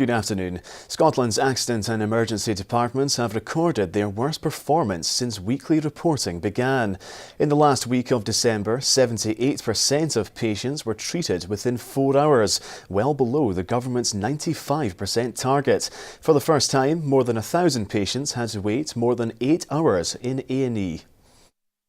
Good afternoon. Scotland's accident and emergency departments have recorded their worst performance since weekly reporting began. In the last week of December, 78% of patients were treated within 4 hours, well below the government's 95% target. For the first time, more than 1,000 patients had to wait more than 8 hours in A&E.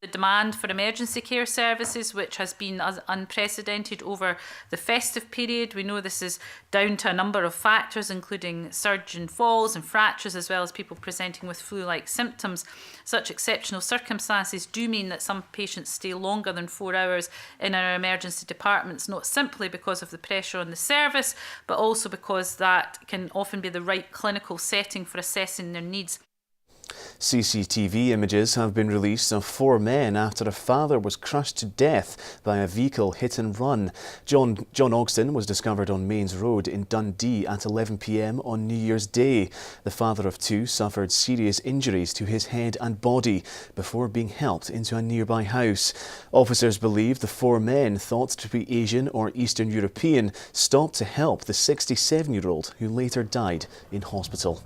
The demand for emergency care services, which has been unprecedented over the festive period. We know this is down to a number of factors, including surge in falls and fractures, as well as people presenting with flu-like symptoms. Such exceptional circumstances do mean that some patients stay longer than 4 hours in our emergency departments, not simply because of the pressure on the service, but also because that can often be the right clinical setting for assessing their needs. CCTV images have been released of 4 men after a father was crushed to death by a vehicle hit and run. John Ogston was discovered on Mains Road in Dundee at 11 p.m. on New Year's Day. The father of 2 suffered serious injuries to his head and body before being helped into a nearby house. Officers believe the 4 men, thought to be Asian or Eastern European, stopped to help the 67-year-old who later died in hospital.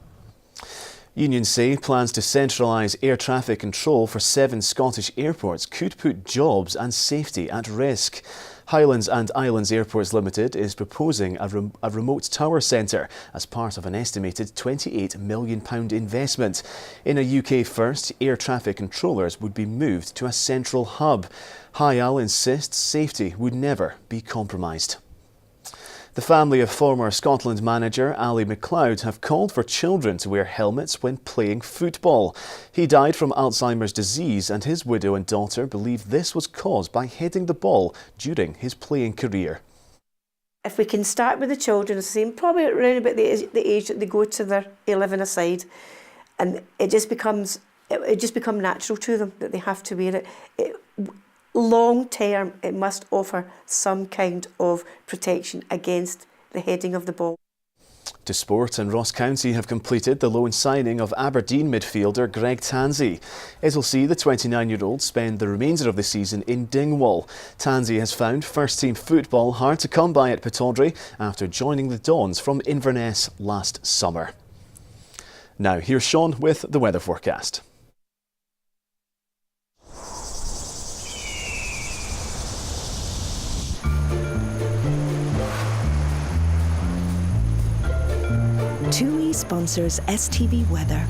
Unions say plans to centralise air traffic control for 7 Scottish airports could put jobs and safety at risk. Highlands and Islands Airports Limited is proposing a remote tower centre as part of an estimated £28 million investment. In a UK first, air traffic controllers would be moved to a central hub. HIAL insists safety would never be compromised. The family of former Scotland manager Ali McLeod have called for children to wear helmets when playing football. He died from Alzheimer's disease, and his widow and daughter believe this was caused by heading the ball during his playing career. If we can start with the children, probably around about the age that they go to their 11-a-side, and it just becomes natural to them that they have to wear it. Long term, it must offer some kind of protection against the heading of the ball. To sport, and Ross County have completed the loan signing of Aberdeen midfielder Greg Tansey. It'll see the 29-year-old spend the remainder of the season in Dingwall. Tansey has found first-team football hard to come by at Pittodrie after joining the Dons from Inverness last summer. Now, here's Sean with the weather forecast. TUI sponsors STV Weather.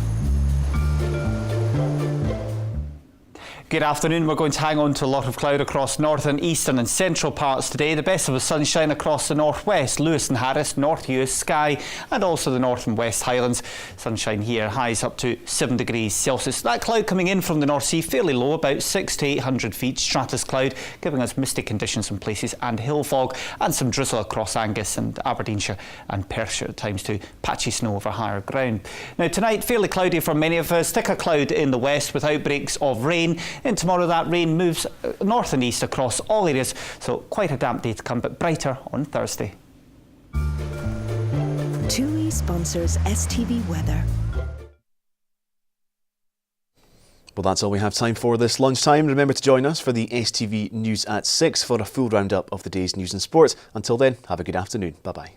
Good afternoon. We're going to hang on to a lot of cloud across northern, eastern and central parts today. The best of the sunshine across the northwest, Lewis and Harris, North Uist, Skye and also the north and west Highlands. Sunshine here, highs up to 7 degrees Celsius. That cloud coming in from the North Sea, fairly low, about 600 to 800 feet. Stratus cloud giving us misty conditions in places and hill fog, and some drizzle across Angus and Aberdeenshire and Perthshire at times too. Patchy snow over higher ground. Now tonight, fairly cloudy for many of us. Thicker cloud in the west with outbreaks of rain. And tomorrow that rain moves north and east across all areas, so quite a damp day to come, but brighter on Thursday. TUI sponsors STV Weather. Well, that's all we have time for this lunchtime. Remember to join us for the STV News at 6 for a full roundup of the day's news and sport. Until then, have a good afternoon. Bye-bye.